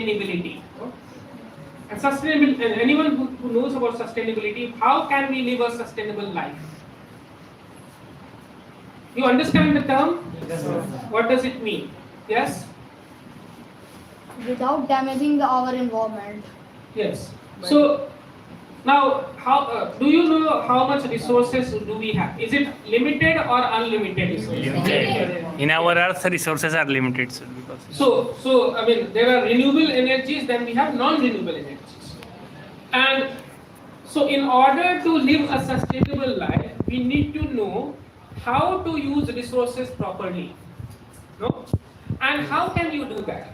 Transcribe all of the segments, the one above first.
sustainability. And sustainable, and anyone who knows about sustainability, how can we live a sustainable life? You understand the term? Yes, sir. What does it mean? Yes? Without damaging our environment. Yes. So now, how do you know how much resources do we have? Is it limited or unlimited resources? Limited. In our earth, resources are limited, sir, because So I mean, there are renewable energies, then we have non-renewable energies. And so in order to live a sustainable life, we need to know how to use resources properly. No? And how can you do that?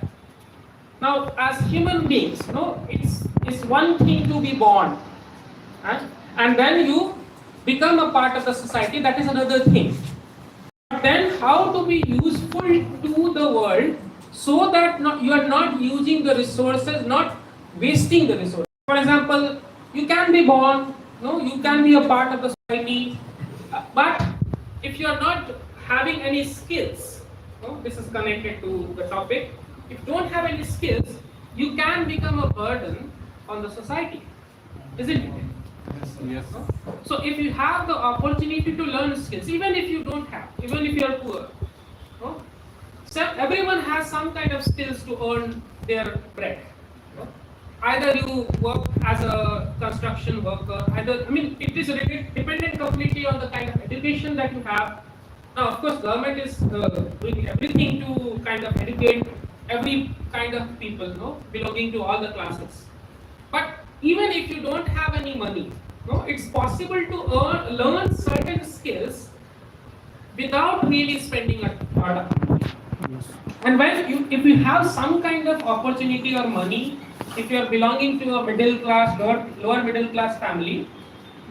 Now, as human beings, no, it's one thing to be born, right? And then you become a part of the society, that is another thing. But then how to be useful to the world so that you are not using the resources, not wasting the resources. For example, you can be born, no, you can be a part of the society, but if you are not having any skills, no, this is connected to the topic. If you don't have any skills, you can become a burden on the society, isn't it? yes. So if you have the opportunity to learn skills, even if you don't have, even if you are poor, no? So everyone has some kind of skills to earn their bread. No? Either you work as a construction worker, it is dependent completely on the kind of education that you have. Now, of course, government is doing everything to kind of educate every kind of people, no, belonging to all the classes. But even if you don't have any money, no, it's possible to learn certain skills without really spending a lot of money. And if you have some kind of opportunity or money, if you are belonging to a middle class, lower middle class family,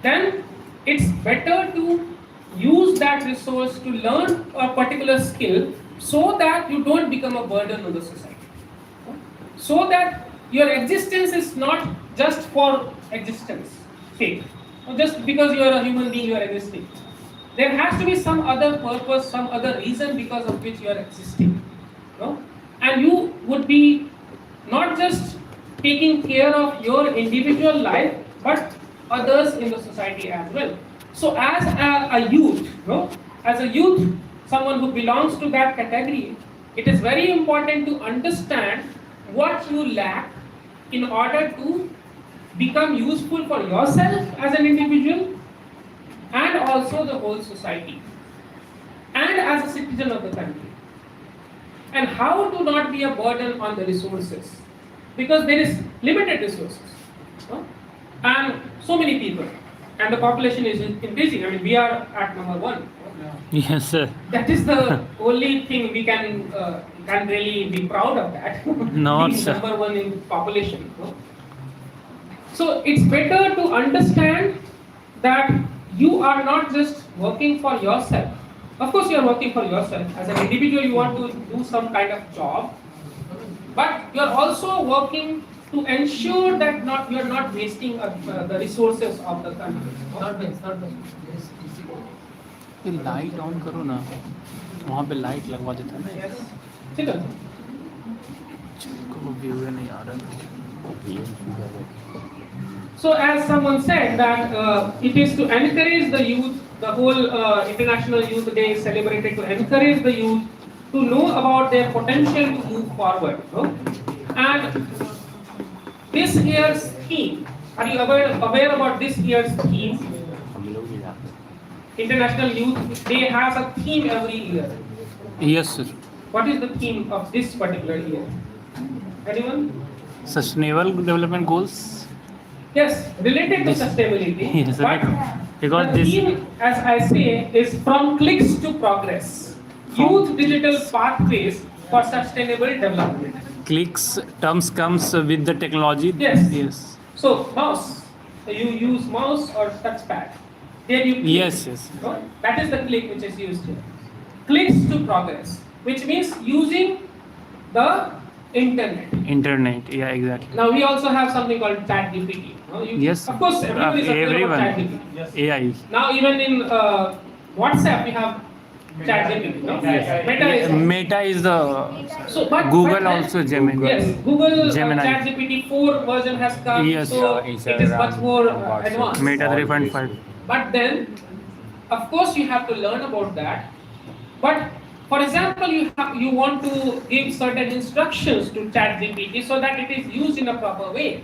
then it's better to use that resource to learn a particular skill so that you don't become a burden on the society. So that your existence is not just for existence sake, or just because you are a human being you are existing. There has to be some other purpose, some other reason because of which you are existing. No? And you would be not just taking care of your individual life, but others in the society as well. So as a youth, no? As a youth, someone who belongs to that category, it is very important to understand what you lack in order to become useful for yourself as an individual and also the whole society and as a citizen of the country. And how to not be a burden on the resources, because there is limited resources, no? And so many people, and the population is increasing. I mean, we are at number 1. Yes, sir. That is the only thing we can really be proud of, that No, being sir. number 1 in population. No? So it's better to understand that you are not just working for yourself. Of course, you are working for yourself. As an individual, you want to do some kind of job, but you are also working to ensure that you are not wasting the resources of the country. ये light on करो ना, वहाँ पे light लगवा देता ना, Yes. ठीक है. को व्यू नहीं आ रहा. So as someone said that it is to encourage the youth, the whole International Youth Day is celebrated to encourage the youth to know about their potential to move forward. No? And this year's theme, are you aware about this year's theme? International Youth Day has a theme every year. Yes, sir. What is the theme of this particular year? Anyone? Sustainable development goals. Yes, related to sustainability. Yes, But because the this theme, as I say, is from clicks to progress. Youth digital pathways for sustainable development. clicks terms comes with the technology. Yes. Yes. So mouse, so you use mouse or touchpad. There you click. Yes, yes. No? That is the click which is used here. Clicks to progress, which means using the internet. Internet. Yeah, exactly. Now we also have something called ChatGPT. No? Yes. Of course, everyone is aware of Everyone. ChatGPT. Yes. AI. Now even in WhatsApp we have ChatGPT, no? Meta is Meta is the so, but Google but also Gemini. Yes, Google Gemini. ChatGPT 4 version has come, Yes. so it's it is much around more about advanced. Meta all 3.5. this. But then, of course, you have to learn about that. But for example, you want to give certain instructions to ChatGPT so that it is used in a proper way.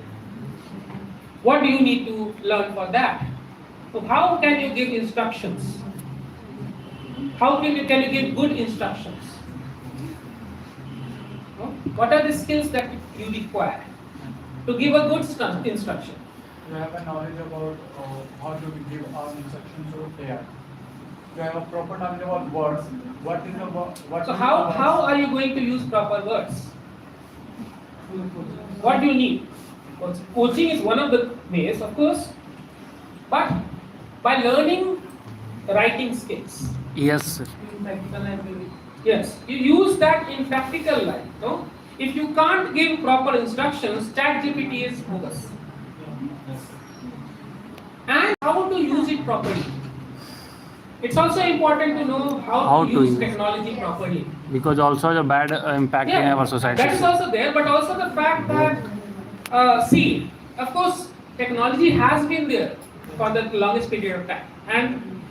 What do you need to learn for that? So how can you give instructions? How can you give good instructions? No? What are the skills that you require to give a good instruction? You have a knowledge about how to give our instructions to AI. You have a proper knowledge about words. What is the what? So is how the how words? are you going to use proper words? What do you need? Coaching is one of the ways, of course, but by learning writing skills. Yes, sir. Yes, you use that in practical life. No, if you can't give proper instructions, ChatGPT is bogus. And how to use it properly. It's also important to know how to use technology properly. Because also the bad impact in our society. That is also there, but also the fact that, see, of course, technology has been there for the longest period of time, and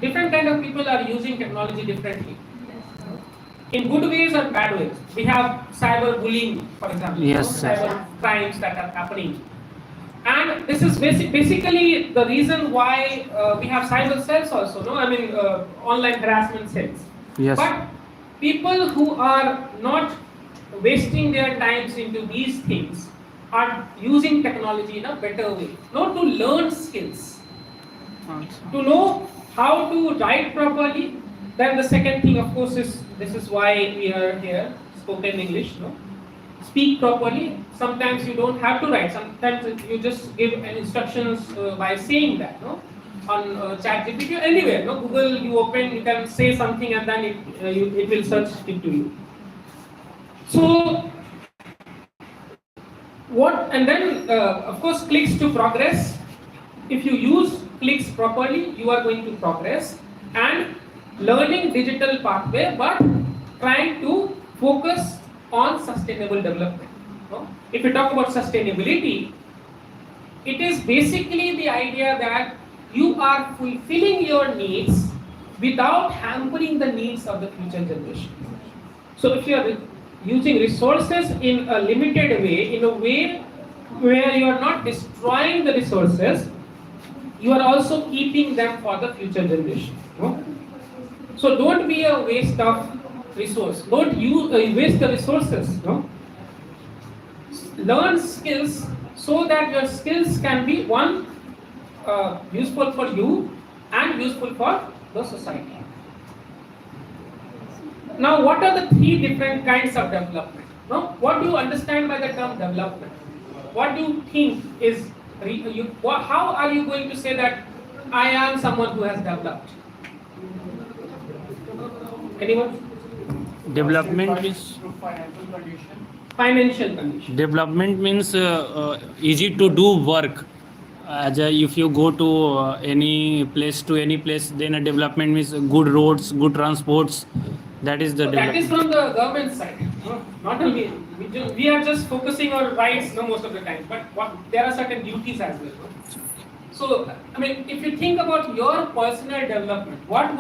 different kind of people are using technology differently. In good ways or bad ways. We have cyber bullying, for example, Yes, sir. cyber crimes that are happening. And this is basically the reason why we have cyber cells also, no? I mean, online harassment cells. Yes. But people who are not wasting their times into these things are using technology in a better way. Not to learn skills, to know how to write properly. Then the second thing, of course, is this is why we are here, spoken English, no? Speak properly. Sometimes you don't have to write. Sometimes you just give an instructions by saying that, no? On ChatGPT or anywhere, no? Google, you open, you can say something, and then it will search it to you. So what? And then of course, clicks to progress. If you use clicks properly, you are going to progress and learning digital pathway, but trying to focus on sustainable development. No? If you talk about sustainability, it is basically the idea that you are fulfilling your needs without hampering the needs of the future generation. So if you are using resources in a limited way, in a way where you are not destroying the resources, you are also keeping them for the future generation. No? So don't be a waste of resource. Don't waste the resources. No? Learn skills so that your skills can be one useful for you and useful for the society. Now, what are the three different kinds of development? No? What do you understand by the term development? What do you think is how are you going to say that I am someone who has developed? Anyone? Development means Through financial condition. Financial condition. development means easy to do work. If you go to any place, then a development means good roads, good transports. That is the So that is development. from the government side. No? Not only we are just focusing on rights, no, most of the time, but there are certain duties as well. No? So I mean, if you think about your personal development, what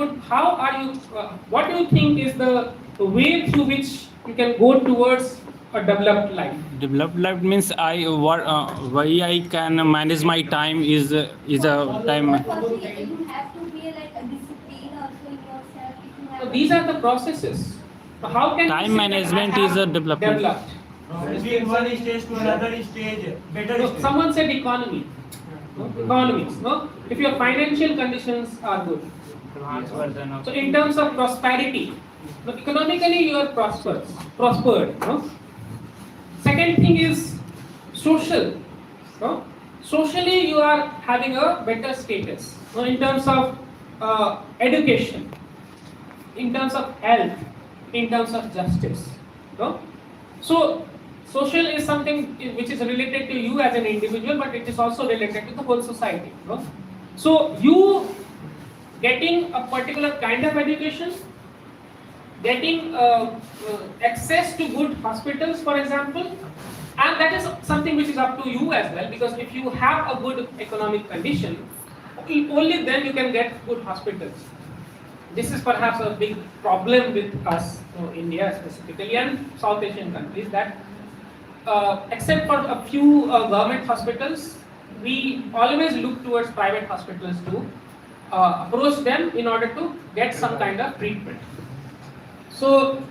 do you think is the way through which you can go towards a developed life? Developed life means why I can manage my time is a time. Firstly, you have to be like a discipline also in yourself. If you So have these are the processes. So how can Time you say that management I have is a development. Developed. Moving one stage to another stage, better No, stage. someone said economy. No? Economics. No? If your financial conditions are good. So in terms of prosperity, no, economically you are prospered. No? Second thing is social. No? Socially you are having a better status. No? In terms of education, in terms of health, in terms of justice. No? So social is something which is related to you as an individual, but it is also related to the whole society. No? So you getting a particular kind of education, getting access to good hospitals, for example, and that is something which is up to you as well, because if you have a good economic condition, only then you can get good hospitals. This is perhaps a big problem with us, India specifically, and South Asian countries, that except for a few government hospitals, we always look towards private hospitals to approach them in order to get some kind of treatment. So,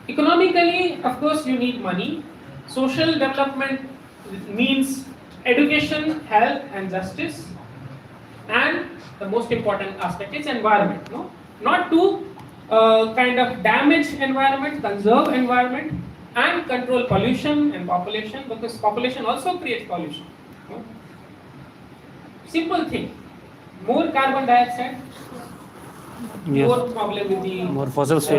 economically, of course, you need money. Social development means education, health, and justice. And the most important aspect is environment. No? Not to kind of damage environment, conserve environment, and control pollution and population, because population also creates pollution. No? Simple thing. More carbon dioxide, Yes. more problem with the More fossil fuel.